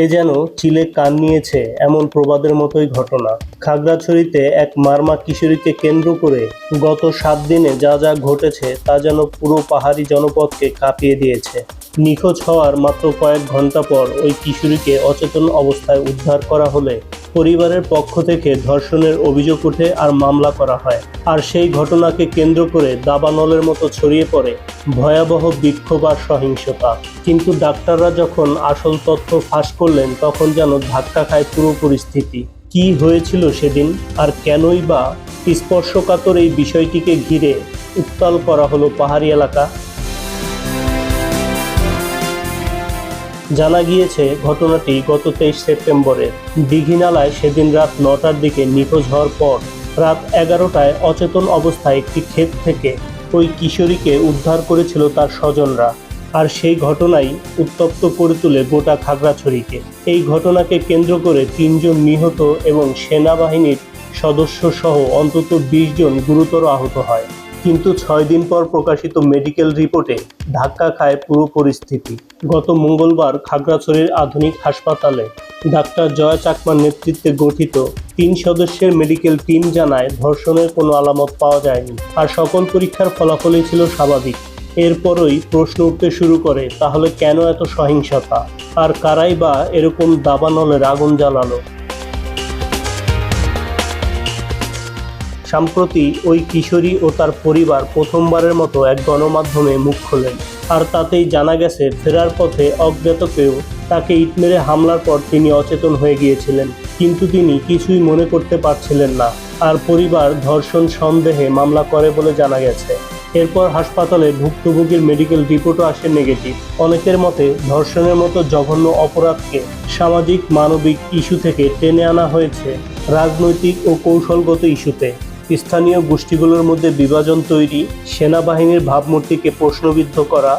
এ যেন চিলে কান নিয়েছে এমন প্রবাদের মতোই ঘটনা। খাগড়াছড়িতে এক মারমা কিশোরীকে কেন্দ্র করে গত 7 দিনে যা যা ঘটেছে তা যেন পুরো পাহাড়ি জনপদকে কাঁপিয়ে দিয়েছে। নিখোঁজ হওয়ার মাত্র কয়েক ঘন্টা পর ওই কিশোরীকে অচেতন অবস্থায় উদ্ধার করা হলে পরিবারের পক্ষ থেকে ধর্ষণের অভিযোগ ওঠে আর মামলা করা হয়। আর সেই ঘটনাকে কেন্দ্র করে দাবানলের মতো ছড়িয়ে পড়ে ভয়াবহ বিক্ষোভ আর সহিংসতা। কিন্তু ডাক্তাররা যখন আসল তথ্য ফাঁস করলেন তখন যেন ধাক্কা খায় পুরো পরিস্থিতি। কি হয়েছিল সেদিন আর কেনই বা স্পর্শকাতর এই বিষয়টিকে ঘিরে উত্তাল করা হলো পাহাড়ি এলাকা? জানা গিয়েছে ঘটনাটি গত 23 সেপ্টেম্বরের। দীঘিনালায় সেদিন রাত 9টার দিকে নিখোঁজ হওয়ার পর রাত 11টায় অচেতন অবস্থায় একটি ক্ষেত থেকে ওই কিশোরীকে উদ্ধার করেছিল তার স্বজনরা। আর সেই ঘটনাই উত্তপ্ত করে তোলে গোটা খাগড়াছড়িকে। এই ঘটনাকে কেন্দ্র করে 3 জন নিহত এবং সেনাবাহিনীর সদস্য সহ অন্তত 20 জন গুরুতর আহত হয়। কিন্তু 6 দিন পর প্রকাশিত মেডিকেল রিপোর্টে ধাক্কা খায় পুরো পরিস্থিতি। গত মঙ্গলবার খাগড়াছড়ির আধুনিক হাসপাতালে ডাক্তার জয়া চাকমার নেতৃত্বে গঠিত 3 সদস্যের মেডিকেল টিম জানায় ধর্ষণের কোনো আলামত পাওয়া যায়নি আর সকল পরীক্ষার ফলাফলই ছিল স্বাভাবিক। এরপরই প্রশ্ন উঠতে শুরু করে, তাহলে কেন এত সহিংসতা আর কারাই বা এরকম দাবানলের আগুন জ্বালালো? সম্প্রতি ওই কিশোরী ও তার পরিবার প্রথমবারের মতো এক গণমাধ্যমে মুখ খোলেন। আর তাতেই জানা গেছে ফেরার পথে অজ্ঞাত কেউ তাকে ইট মেরে হামলার পর তিনি অচেতন হয়ে গিয়েছিলেন, কিন্তু তিনি কিছুই মনে করতে পারছিলেন না। আর পরিবার ধর্ষণ সন্দেহে মামলা করে বলে জানা গেছে। এরপর হাসপাতালে ভুক্তভোগীর মেডিকেল রিপোর্টও আসে নেগেটিভ। অনেকের মতে ধর্ষণের মতো জঘন্য অপরাধকে সামাজিক মানবিক ইস্যু থেকে টেনে আনা হয়েছে রাজনৈতিক ও কৌশলগত ইস্যুতে। স্থানীয় গোষ্ঠীগুলোর মধ্যে বিভাজন তৈরি, সেনাবাহিনীর ভাবমূর্তিকে প্রশ্নবিদ্ধ করা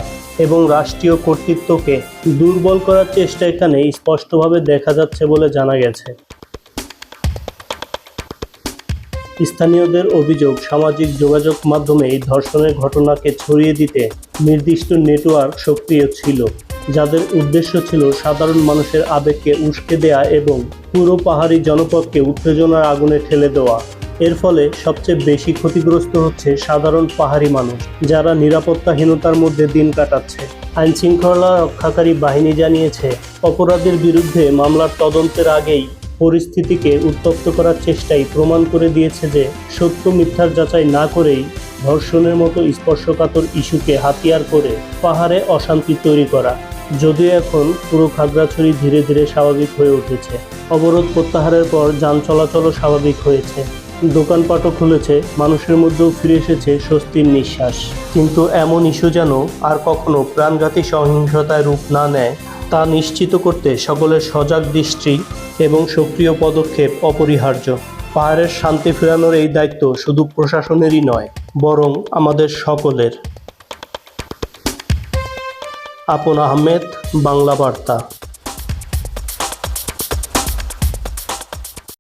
এবং রাষ্ট্রীয় কর্তৃত্বকে দুর্বল করার চেষ্টা এখানে স্পষ্টভাবে দেখা যাচ্ছে বলে জানা গেছে। স্থানীয়দের অভিযোগ, সামাজিক যোগাযোগ মাধ্যমে এই ধর্ষণের ঘটনাকে ছড়িয়ে দিতে নির্দিষ্ট নেটওয়ার্ক সক্রিয় ছিল, যাদের উদ্দেশ্য ছিল সাধারণ মানুষের আবেগকে উস্কে দেয়া এবং পুরো পাহাড়ি জনপদকে উত্তেজনার আগুনে ঠেলে দেওয়া। এর ফলে সবচেয়ে বেশি ক্ষতিগ্রস্ত হচ্ছে সাধারণ পাহাড়ি মানুষ, যারা নিরাপত্তাহীনতার মধ্যে দিন কাটাচ্ছে। আইনশৃঙ্খলা রক্ষাকারী বাহিনী জানিয়েছে, অপরাধের বিরুদ্ধে মামলার তদন্তের আগেই পরিস্থিতিকে উত্তপ্ত করার চেষ্টাই প্রমাণ করে দিয়েছে যে সত্য মিথ্যার যাচাই না করেই ধর্ষণের মতো স্পর্শকাতর ইস্যুকে হাতিয়ার করে পাহাড়ে অশান্তি তৈরি করা। যদিও এখন পুরো খাগড়াছড়ি ধীরে ধীরে স্বাভাবিক হয়ে উঠেছে। অবরোধ প্রত্যাহারের পর যান চলাচলও স্বাভাবিক হয়েছে, দোকানপাটও খুলেছে, মানুষের মধ্যেও ফিরে এসেছে স্বস্তির নিঃশ্বাস। কিন্তু এমন ইস্যু যেন আর কখনো প্রাণঘাতী সহিংসতায় রূপ না নেয় তা নিশ্চিত করতে সকলের সজাগ দৃষ্টি এবং সক্রিয় পদক্ষেপ অপরিহার্য। পাহাড়ের শান্তি ফেরানোর এই দায়িত্ব শুধু প্রশাসনেরই নয়, বরং আমাদের সকলের। আপন আহমেদ, বাংলা বার্তা।